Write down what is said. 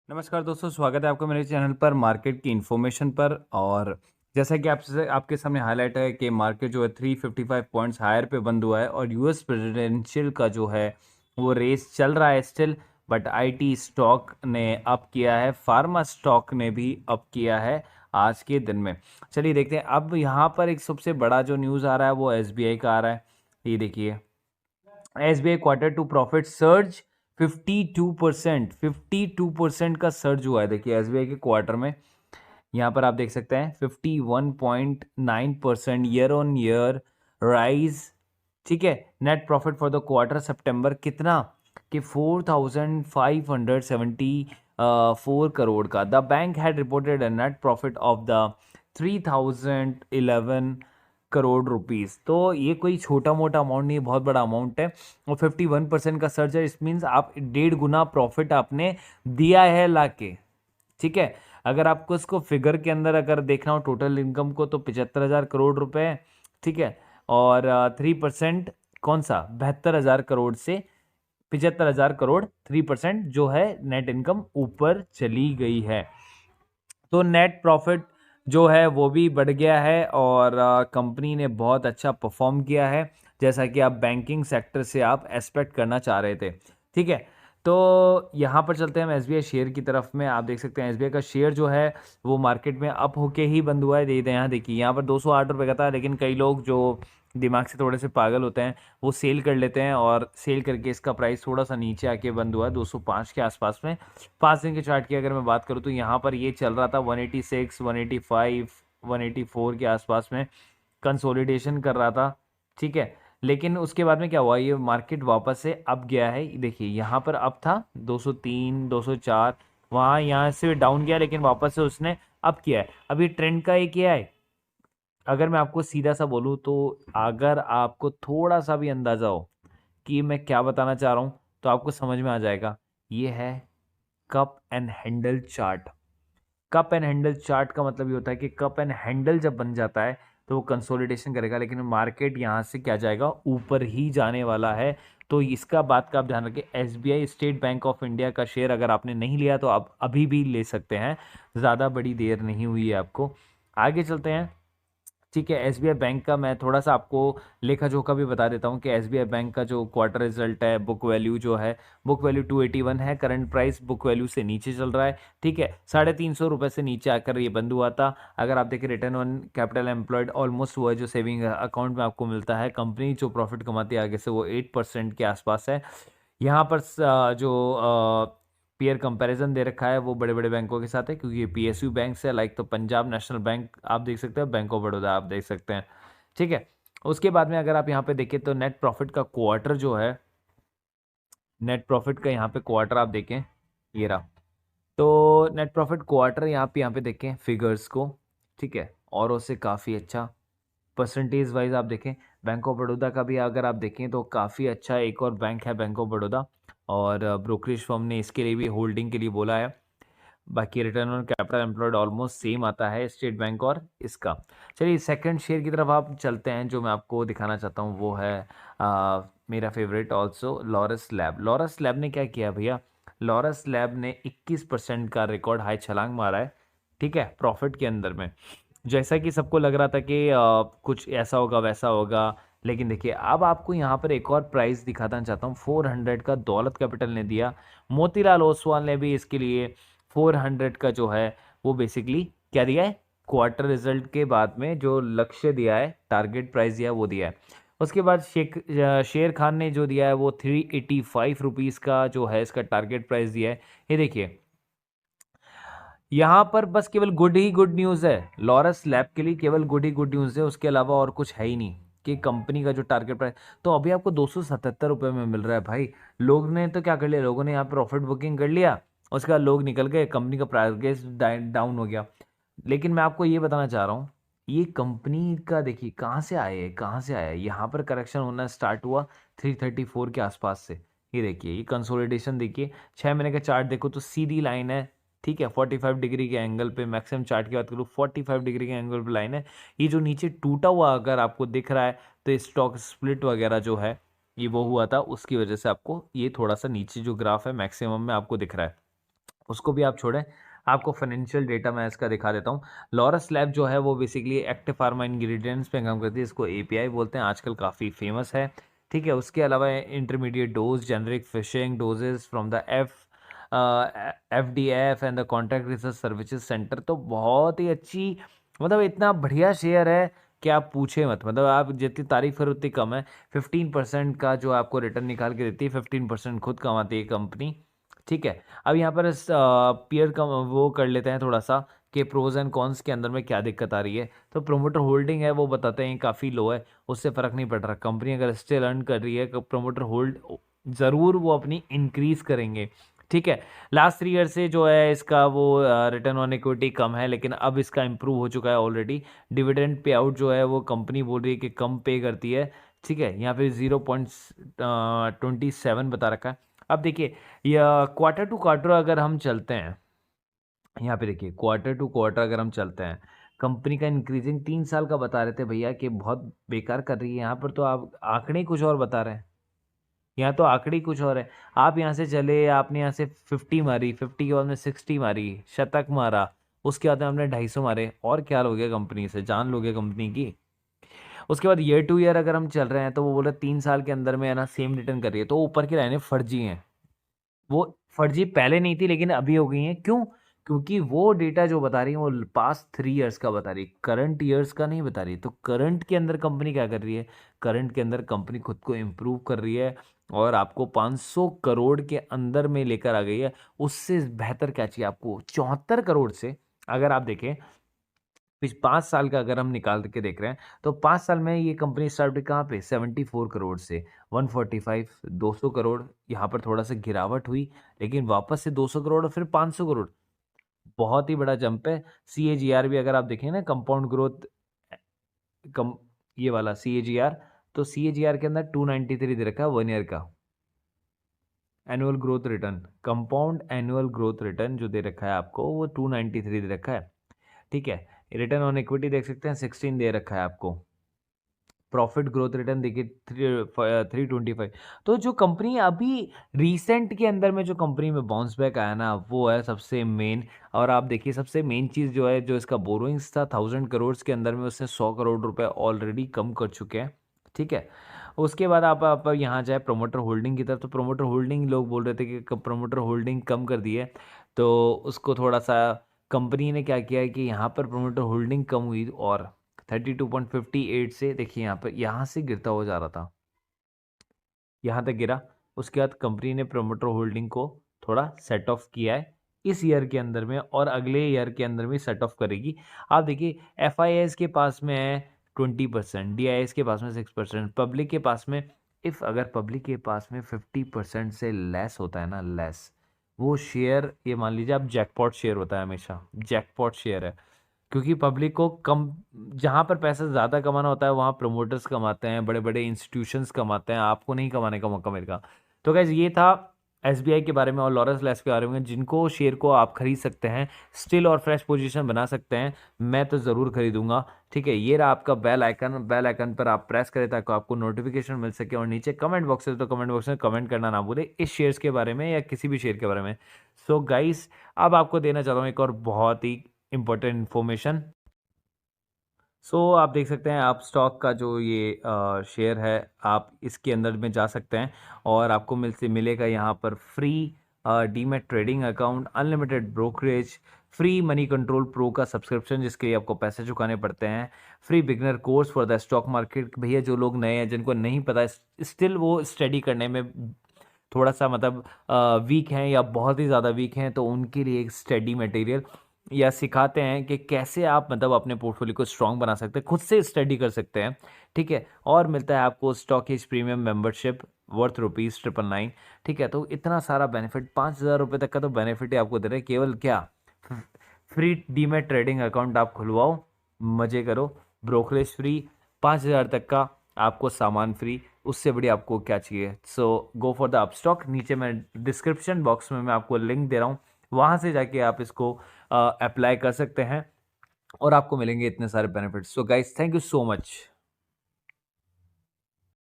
नमस्कार दोस्तों, स्वागत है आपका मेरे चैनल पर मार्केट की इन्फॉर्मेशन पर। और जैसा कि आपसे आपके सामने हाईलाइट है कि मार्केट जो है 355 पॉइंट्स हायर पे बंद हुआ है और यूएस प्रेसिडेंशियल का जो है वो रेस चल रहा है स्टिल। बट आईटी स्टॉक ने अप किया है, फार्मा स्टॉक ने भी अप किया है आज के दिन में। चलिए देखते हैं। अब यहाँ पर एक सबसे बड़ा जो न्यूज़ आ रहा है वो एसबीआई का आ रहा है। ये देखिए, SBI quarter two profit surge 52% का सर्ज हुआ है। देखिए एसबीआई के क्वार्टर में यहाँ पर आप देख सकते हैं 51.9% ईयर ऑन ईयर राइज। ठीक है, net profit for the quarter September कितना कि 4574 करोड़ का। The bank had reported a net profit of the 3011 crore rupees. तो ये कोई छोटा मोटा अमाउंट नहीं है, बहुत बड़ा अमाउंट है। और 51% का सर्च है, इस मीन्स आप 1.5 गुना प्रॉफिट आपने दिया है लाके। ठीक है, अगर आपको इसको फिगर के अंदर अगर देखना हो टोटल इनकम को तो 75,000 करोड़ रुपए। ठीक है, और 3% कौन सा 72,000 करोड़ से 75,000 करोड़ 3% जो है नेट इनकम ऊपर चली गई है। तो नेट प्रॉफिट जो है वो भी बढ़ गया है और कंपनी ने बहुत अच्छा परफॉर्म किया है, जैसा कि आप बैंकिंग सेक्टर से आप एक्सपेक्ट करना चाह रहे थे। ठीक है, तो यहाँ पर चलते हैं हम एसबीआई शेयर की तरफ में। आप देख सकते हैं एसबीआई का शेयर जो है वो मार्केट में अप होके ही बंद हुआ है। दे यहाँ देखिए, यहाँ पर 208 रुपये का था, लेकिन कई लोग जो दिमाग से थोड़े से पागल होते हैं वो सेल कर लेते हैं और सेल करके इसका प्राइस थोड़ा सा नीचे आके बंद हुआ है 205 के आसपास में। 5 दिन के चार्ट की अगर मैं बात करूँ तो यहाँ पर ये चल रहा था 186, 185, 184 के आसपास में कंसोलिडेशन कर रहा था। ठीक है, लेकिन उसके बाद में क्या हुआ, ये मार्केट वापस से अप गया है। देखिए यहाँ पर अप था 203, 204, वहाँ यहाँ से डाउन गया, लेकिन वापस से उसने अप किया है। अभी ट्रेंड का ये क्या है, अगर मैं आपको सीधा सा बोलूँ तो अगर आपको थोड़ा सा भी अंदाज़ा हो कि मैं क्या बताना चाह रहा हूँ तो आपको समझ में आ जाएगा। ये है cup and handle chart. Cup and handle chart का मतलब ये होता है कि कप एंड हैंडल जब बन जाता है तो वो कंसोलिडेशन करेगा, लेकिन मार्केट यहाँ से क्या जाएगा, ऊपर ही जाने वाला है। तो इसका बात का आप ध्यान रखें। SBI state bank of India का शेयर अगर आपने नहीं लिया तो आप अभी भी ले सकते हैं, ज़्यादा बड़ी देर नहीं हुई है आपको। आगे चलते हैं। ठीक है, एसबीआई बैंक का मैं थोड़ा सा आपको लेखा जोखा भी बता देता हूँ कि एसबीआई बैंक का जो क्वार्टर रिजल्ट है, बुक वैल्यू जो है, बुक वैल्यू 281 है, करंट प्राइस बुक वैल्यू से नीचे चल रहा है। ठीक है, 350 रुपये से नीचे आकर ये बंद हुआ था। अगर आप देखें return on capital employed almost वो है जो सेविंग अकाउंट में आपको मिलता है। कंपनी जो प्रॉफिट कमाती है आगे से वो 8% के आसपास है। यहाँ पर जो पीयर कंपैरिजन दे रखा है वो बड़े बड़े बैंकों के साथ है, क्योंकि ये पीएसयू बैंक है। लाइक तो पंजाब नेशनल बैंक आप देख सकते हैं, बैंक ऑफ बड़ौदा आप देख सकते हैं। ठीक है, उसके बाद में अगर आप यहाँ पे देखें तो नेट प्रॉफिट का क्वार्टर जो है, नेट प्रॉफिट का यहाँ पे क्वार्टर आप देखें, ये रहा। तो नेट प्रॉफिट क्वार्टर यहाँ पे देखें फिगर्स को। ठीक है, और उससे काफ़ी अच्छा परसेंटेज वाइज आप देखें। बैंक ऑफ बड़ौदा का भी अगर आप देखें तो काफ़ी अच्छा, एक और बैंक है बैंक ऑफ बड़ौदा, और ब्रोकरेज फर्म ने इसके लिए भी होल्डिंग के लिए बोला है। बाकी return on capital employed almost same आता है स्टेट बैंक और इसका। चलिए सेकंड शेयर की तरफ आप चलते हैं। जो मैं आपको दिखाना चाहता हूँ वो है मेरा favourite also Laurus lab. Laurus lab ने क्या किया भैया, लॉरस लैब ने 21% का रिकॉर्ड हाई छलांग मारा है। ठीक है, प्रॉफिट के अंदर में, जैसा कि सबको लग रहा था कि कुछ ऐसा होगा वैसा होगा। लेकिन देखिए अब आपको यहाँ पर एक और प्राइस दिखाना चाहता हूँ। 400 का दौलत कैपिटल ने दिया, मोतीलाल ओसवाल ने भी इसके लिए 400 का जो है वो बेसिकली क्या दिया है, क्वार्टर रिजल्ट के बाद में जो लक्ष्य दिया है, टारगेट प्राइस दिया है वो दिया है। उसके बाद शेर खान ने जो दिया है वो 385 रुपीज़ का जो है इसका टारगेट प्राइस दिया है। ये देखिए यहाँ पर बस केवल गुड ही गुड न्यूज़ है, लॉरस लैब के लिए केवल गुड ही गुड न्यूज़ है, उसके अलावा और कुछ है ही नहीं कि कंपनी का जो टारगेट प्राइस। तो अभी आपको 277 रुपये में मिल रहा है भाई। लोग ने तो क्या कर लिया, लोगों ने यहाँ प्रॉफिट बुकिंग कर लिया, उसके बाद लोग निकल गए, कंपनी का प्राइस डाउन हो गया। लेकिन मैं आपको ये बताना चाह रहा हूँ, ये कंपनी का देखिए कहाँ से आए है, कहाँ से आया है। यहाँ पर करेक्शन होना स्टार्ट हुआ 334 के आसपास से। ये देखिए, ये कंसोलिडेशन देखिए, 6 महीने का चार्ट देखो तो सीधी लाइन है। ठीक है, 45 डिग्री के एंगल पे, मैक्सिमम चार्ट की बात करूँ 45 डिग्री के एंगल पे लाइन है। ये जो नीचे टूटा हुआ अगर आपको दिख रहा है तो स्टॉक स्प्लिट वगैरह जो है ये वो हुआ था, उसकी वजह से आपको ये थोड़ा सा नीचे जो ग्राफ है मैक्सिमम में आपको दिख रहा है। उसको भी आप छोड़ें। आपको फाइनेंशियल डेटा मैं इसका दिखा देता हूँ। लॉरस लैब जो है वो बेसिकली एक्टिव फार्मा इंग्रेडिएंट्स पे काम करती है, इसको एपीआई बोलते हैं, आजकल काफ़ी फेमस है। ठीक है, उसके अलावा intermediate dose, generic finishing doses from the FDF and the contract research services center. तो बहुत ही अच्छी, मतलब इतना बढ़िया शेयर है कि आप पूछे मत, मतलब आप जितनी तारीफ करो उतनी कम है। 15% का जो आपको रिटर्न निकाल के देती है, 15% खुद कमाती है कंपनी। ठीक है, अब यहाँ पर पीयर का वो कर लेते हैं थोड़ा सा कि प्रोज एंड कॉन्स के अंदर में क्या दिक्कत आ रही है। तो प्रोमोटर होल्डिंग है वो बताते हैं काफ़ी लो है, उससे फ़र्क नहीं पड़ रहा। कंपनी अगर स्टिल अर्न कर रही है, प्रोमोटर होल्ड ज़रूर वो अपनी इंक्रीज़ करेंगे। ठीक है, लास्ट 3 ईयर से जो है इसका वो रिटर्न ऑन इक्विटी कम है, लेकिन अब इसका इंप्रूव हो चुका है ऑलरेडी। डिविडेंड पे आउट जो है वो कंपनी बोल रही है कि कम पे करती है। ठीक है, यहाँ पे 0.27 बता रखा है। अब देखिए, या क्वार्टर टू क्वार्टर अगर हम चलते हैं, यहाँ पे देखिए क्वार्टर टू क्वार्टर अगर हम चलते हैं, कंपनी का इंक्रीजिंग 3 साल का बता रहे थे भैया कि बहुत बेकार कर रही है। यहाँ पर तो आप आंकड़े कुछ और बता रहे हैं, यहाँ तो आंकड़े कुछ और है। आप यहाँ से चले, आपने यहाँ से 50 मारी, 50 के बाद में 60 मारी, शतक मारा, उसके बाद में आपने 250 मारे, और क्या लोगे कंपनी से, जान लोगे कंपनी की। उसके बाद ईयर टू ईयर अगर हम चल रहे हैं तो वो बोल रहे 3 साल के अंदर में है ना सेम रिटर्न कर रही है। तो ऊपर की लाइनें फर्जी हैं, वो फर्जी पहले नहीं थी लेकिन अभी हो गई हैं। क्यों? क्योंकि वो डेटा जो बता रही है वो पास्ट 3 ईयर्स का बता रही है, करंट ईयर्स का नहीं बता रही है। तो करंट के अंदर कंपनी क्या कर रही है, करंट के अंदर कंपनी खुद को इम्प्रूव कर रही है और आपको 500 करोड़ के अंदर में लेकर आ गई है। उससे बेहतर क्या चाहिए आपको? 74 करोड़ से अगर आप देखें 5 साल का अगर हम निकाल के देख रहे हैं तो 5 साल में ये कंपनी स्टार्ट हुई कहाँ पे, 74 करोड़ से 145, 200 करोड़। यहाँ पर थोड़ा सा गिरावट हुई, लेकिन वापस से 200 करोड़ और फिर 500 करोड़। बहुत ही बड़ा जंप है। CAGR भी अगर आप देखें ना, कंपाउंड ग्रोथ, कम, ये वाला CAGR, तो CAGR के अंदर 293 दे रखा है 1 ईयर का annual growth return. Compound annual growth return जो दे रखा है आपको वो 293 दे रखा है। ठीक है, रिटर्न ऑन इक्विटी देख सकते हैं 16 दे रखा है आपको। प्रॉफिट ग्रोथ रिटर्न देखिए 325। तो जो कंपनी अभी रिसेंट के अंदर में जो कंपनी में बाउंस बैक आया ना, वो है सबसे मेन। और आप देखिए सबसे मेन चीज़ जो है, जो इसका बोरोइंग्स था 1000 करोड़ के अंदर में, उसने 100 करोड़ रुपए ऑलरेडी कम कर चुके हैं। ठीक है, उसके बाद आप यहाँ जाए प्रोमोटर होल्डिंग की तरफ, तो प्रोमोटर होल्डिंग लोग बोल रहे थे कि प्रोमोटर होल्डिंग कम कर दी है। तो उसको थोड़ा सा कंपनी ने क्या किया है कि यहाँ पर प्रोमोटर होल्डिंग कम हुई और 32.58 से देखिए यहाँ पर, यहाँ से गिरता हुआ जा रहा था, यहाँ तक गिरा। उसके बाद कंपनी ने प्रोमोटर होल्डिंग को थोड़ा सेट ऑफ किया है इस ईयर के अंदर में, और अगले ईयर के अंदर में सेट ऑफ करेगी। आप देखिए FIS के पास में है 20%, DIS के पास में 6%, पब्लिक के पास में, इफ़ अगर पब्लिक के पास में 50% से लेस होता है ना, लेस, वो शेयर, ये मान लीजिए आप जैकपॉट शेयर होता है, हमेशा जैकपॉट शेयर है। क्योंकि पब्लिक को कम, जहाँ पर पैसा ज़्यादा कमाना होता है वहाँ प्रमोटर्स कमाते हैं, बड़े बड़े इंस्टीट्यूशंस कमाते हैं, आपको नहीं कमाने का मौका मिलेगा। तो गाइज ये था SBI के बारे में और लॉरस लैब्स के बारे में, जिनको शेयर को आप खरीद सकते हैं, स्टिल और फ्रेश पोजीशन बना सकते हैं। मैं तो ज़रूर खरीदूंगा। ठीक है, ये रहा आपका बेल आइकन, बेल आइकन पर आप प्रेस करें ताकि आपको नोटिफिकेशन मिल सके। और नीचे कमेंट बॉक्स है तो कमेंट बॉक्स में कमेंट करना ना भूले इस शेयर्स के बारे में या किसी भी शेयर के बारे में। सो गाइस, अब आपको देना चाहता हूँ एक और बहुत ही इंपॉर्टेंट इन्फॉर्मेशन। आप देख सकते हैं, आप स्टॉक का जो ये शेयर है, आप इसके अंदर में जा सकते हैं और आपको मिलेगा यहाँ पर free demat trading account, unlimited brokerage, free money control pro का सब्सक्रिप्शन जिसके लिए आपको पैसे चुकाने पड़ते हैं, free beginner course for the stock market. भैया जो लोग नए हैं, जिनको नहीं पता, स्टिल वो स्टडी करने में थोड़ा सा मतलब वीक हैं या बहुत ही ज़्यादा वीक हैं, तो उनके लिए एक स्टडी मटेरियल या सिखाते हैं कि कैसे आप मतलब अपने पोर्टफोलियो को स्ट्रांग बना सकते हैं, खुद से स्टडी कर सकते हैं। ठीक है, और मिलता है आपको स्टॉकेज प्रीमियम मेंबरशिप वर्थ ₹999। ठीक है, तो इतना सारा बेनिफिट, 5,000 रुपये तक का तो बेनिफिट ही आपको दे रहे हैं। केवल क्या, फ्री डीमैट ट्रेडिंग अकाउंट आप खुलवाओ, मजे करो, ब्रोकरेज फ्री, 5,000 तक का आपको सामान फ्री, उससे बड़ी आपको क्या चाहिए। सो गो फॉर द अपस्टॉक। नीचे मैं डिस्क्रिप्शन बॉक्स में मैं आपको लिंक दे रहा हूँ, वहाँ से जाके आप इसको अप्लाई कर सकते हैं और आपको मिलेंगे इतने सारे benefits. So guys, thank you so much.